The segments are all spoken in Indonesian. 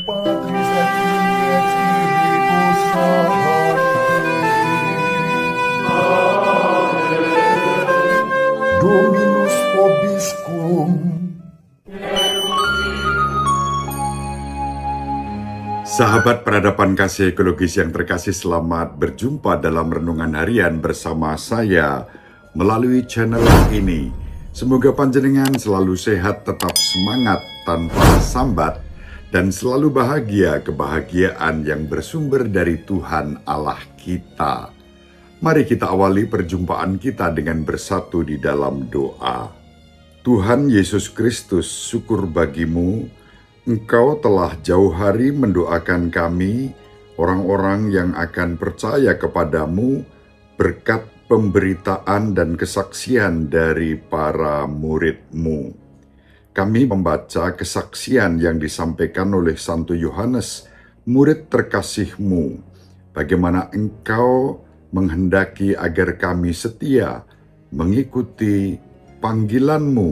Patris et Filii et Spiritus Sancti. Dominus vobiscum. Sahabat peradaban kasih ekologis yang terkasih, selamat berjumpa dalam renungan harian bersama saya melalui channel ini. Semoga panjenengan selalu sehat, tetap semangat tanpa sambat, dan selalu bahagia kebahagiaan yang bersumber dari Tuhan Allah kita. Mari kita awali perjumpaan kita dengan bersatu di dalam doa. Tuhan Yesus Kristus, syukur bagimu. Engkau telah jauh hari mendoakan kami, orang-orang yang akan percaya kepadamu, berkat pemberitaan dan kesaksian dari para murid-Mu. Kami membaca kesaksian yang disampaikan oleh Santo Yohanes, murid terkasih-Mu, bagaimana Engkau menghendaki agar kami setia mengikuti panggilan-Mu.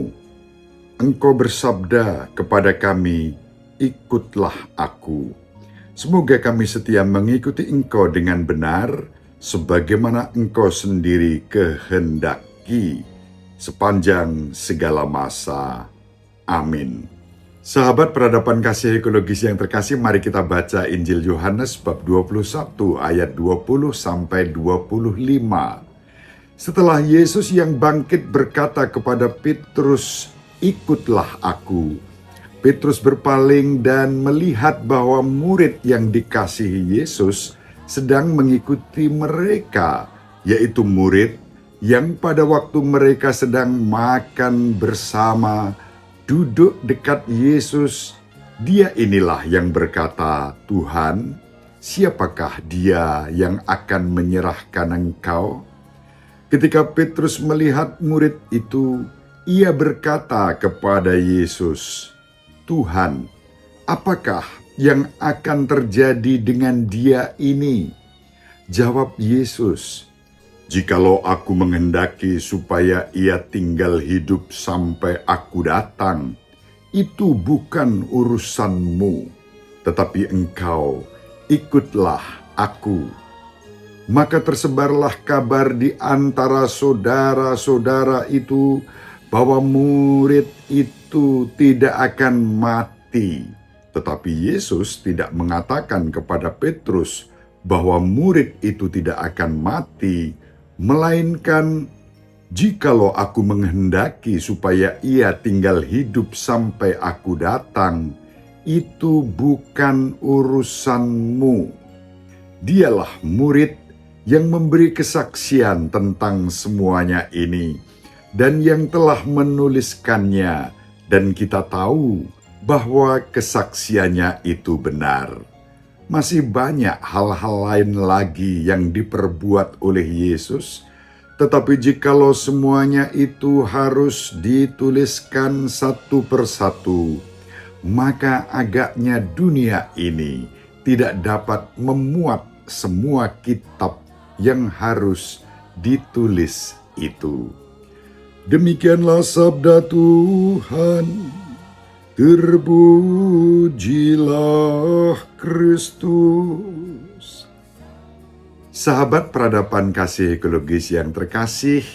Engkau bersabda kepada kami, ikutlah aku. Semoga kami setia mengikuti Engkau dengan benar, sebagaimana Engkau sendiri kehendaki, sepanjang segala masa. Amin. Sahabat peradaban kasih ekologis yang terkasih, mari kita baca Injil Yohanes bab 21 ayat 20 sampai 25. Setelah Yesus yang bangkit berkata kepada Petrus, ikutlah aku. Petrus berpaling dan melihat bahwa murid yang dikasihi Yesus sedang mengikuti mereka, yaitu murid yang pada waktu mereka sedang makan bersama, duduk dekat Yesus. Dia inilah yang berkata, Tuhan, siapakah dia yang akan menyerahkan Engkau? Ketika Petrus melihat murid itu, ia berkata kepada Yesus, Tuhan, apakah yang akan terjadi dengan dia ini? Jawab Yesus, jikalau aku menghendaki supaya ia tinggal hidup sampai aku datang, itu bukan urusanmu, tetapi engkau ikutlah aku. Maka tersebarlah kabar di antara saudara-saudara itu bahwa murid itu tidak akan mati. Tetapi Yesus tidak mengatakan kepada Petrus bahwa murid itu tidak akan mati, melainkan jikalau aku menghendaki supaya ia tinggal hidup sampai aku datang, itu bukan urusanmu. Dialah murid yang memberi kesaksian tentang semuanya ini, dan yang telah menuliskannya, dan kita tahu bahwa kesaksiannya itu benar. Masih banyak hal-hal lain lagi yang diperbuat oleh Yesus, tetapi jikalau semuanya itu harus dituliskan satu persatu, maka agaknya dunia ini tidak dapat memuat semua kitab yang harus ditulis itu. Demikianlah sabda Tuhan. Terpujilah Kristus. Sahabat peradaban kasih ekologis yang terkasih,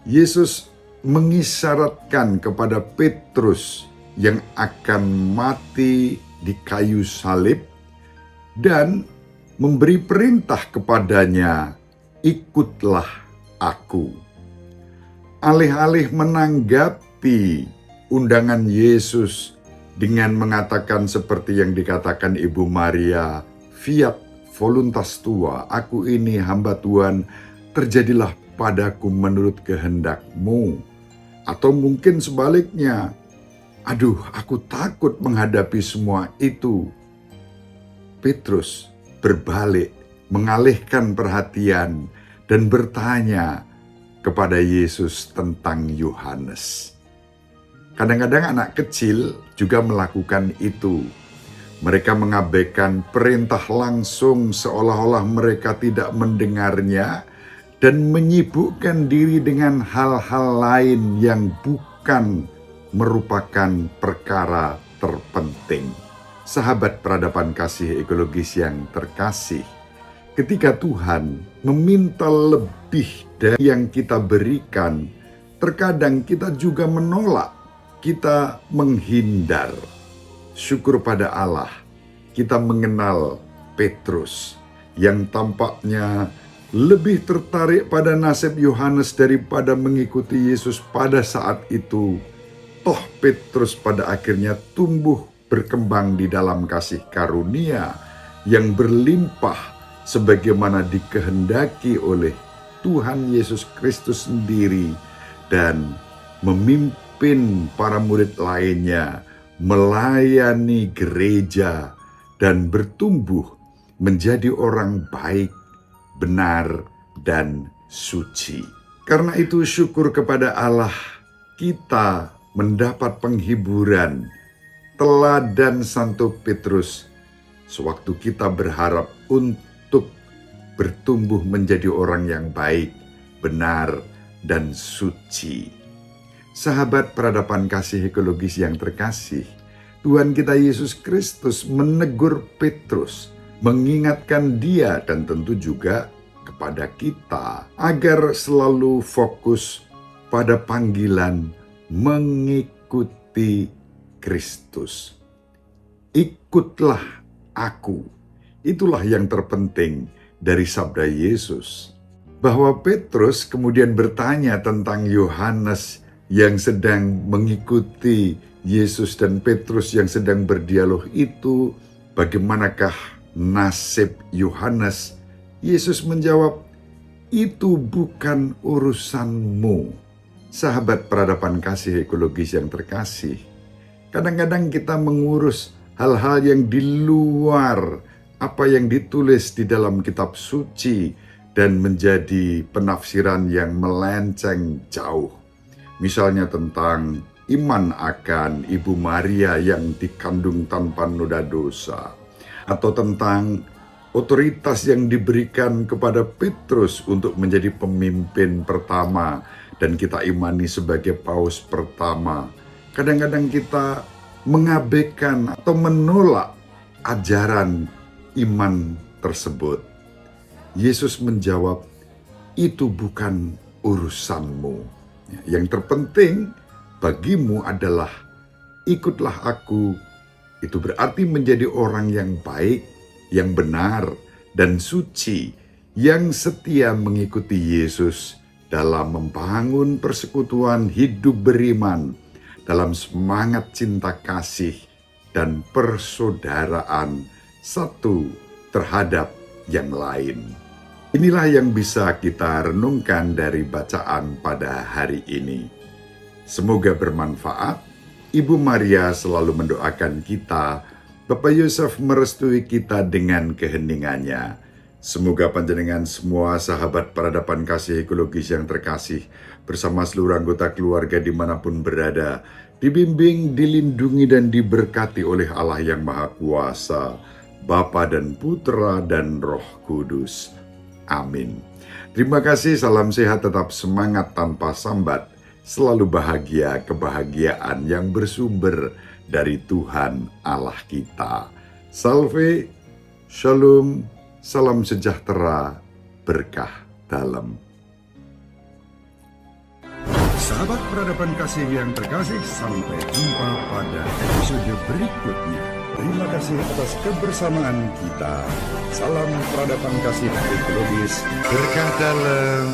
Yesus mengisyaratkan kepada Petrus yang akan mati di kayu salib dan memberi perintah kepadanya, ikutlah aku. Alih-alih menanggapi undangan Yesus dengan mengatakan seperti yang dikatakan Ibu Maria, fiat voluntas tua, aku ini hamba Tuhan, terjadilah padaku menurut kehendak-Mu. Atau mungkin sebaliknya, aduh aku takut menghadapi semua itu. Petrus berbalik, mengalihkan perhatian dan bertanya kepada Yesus tentang Yohanes. Kadang-kadang anak kecil juga melakukan itu. Mereka mengabaikan perintah langsung seolah-olah mereka tidak mendengarnya dan menyibukkan diri dengan hal-hal lain yang bukan merupakan perkara terpenting. Sahabat peradaban kasih ekologis yang terkasih, ketika Tuhan meminta lebih dari yang kita berikan, terkadang kita juga menolak, kita menghindar. Syukur pada Allah, kita mengenal Petrus yang tampaknya lebih tertarik pada nasib Yohanes daripada mengikuti Yesus pada saat itu. Toh Petrus pada akhirnya tumbuh berkembang di dalam kasih karunia yang berlimpah sebagaimana dikehendaki oleh Tuhan Yesus Kristus sendiri, dan memimpin para murid lainnya melayani gereja dan bertumbuh menjadi orang baik, benar, dan suci. Karena itu syukur kepada Allah, kita mendapat penghiburan teladan Santo Petrus sewaktu kita berharap untuk bertumbuh menjadi orang yang baik, benar, dan suci. Sahabat peradaban kasih ekologis yang terkasih, Tuhan kita Yesus Kristus menegur Petrus, mengingatkan dia dan tentu juga kepada kita agar selalu fokus pada panggilan mengikuti Kristus. Ikutlah aku. Itulah yang terpenting dari sabda Yesus. Bahwa Petrus kemudian bertanya tentang Yohanes yang sedang mengikuti Yesus dan Petrus yang sedang berdialog itu, bagaimanakah nasib Yohanes? Yesus menjawab, itu bukan urusanmu. Sahabat peradaban kasih ekologis yang terkasih, kadang-kadang kita mengurus hal-hal yang di luar apa yang ditulis di dalam kitab suci dan menjadi penafsiran yang melenceng jauh. Misalnya tentang iman akan Ibu Maria yang dikandung tanpa noda dosa, atau tentang otoritas yang diberikan kepada Petrus untuk menjadi pemimpin pertama dan kita imani sebagai paus pertama. Kadang-kadang kita mengabaikan atau menolak ajaran iman tersebut. Yesus menjawab, itu bukan urusanmu. Yang terpenting bagimu adalah ikutlah aku. Itu berarti menjadi orang yang baik, yang benar, dan suci, yang setia mengikuti Yesus dalam membangun persekutuan hidup beriman, dalam semangat cinta kasih dan persaudaraan satu terhadap yang lain. Inilah yang bisa kita renungkan dari bacaan pada hari ini. Semoga bermanfaat. Ibu Maria selalu mendoakan kita, Bapak Yusuf merestui kita dengan keheningannya. Semoga panjenengan semua sahabat peradaban kasih ekologis yang terkasih bersama seluruh anggota keluarga dimanapun berada, dibimbing, dilindungi, dan diberkati oleh Allah yang Maha Kuasa, Bapa dan Putra dan Roh Kudus. Amin. Terima kasih, salam sehat, tetap semangat tanpa sambat, selalu bahagia, kebahagiaan yang bersumber dari Tuhan Allah kita. Salve, shalom, salam sejahtera, berkah dalam. Sahabat peradaban kasih yang terkasih, sampai jumpa pada episode berikutnya. Terima kasih atas kebersamaan kita. Salam peradaban kasih ekologis, berkah dalam.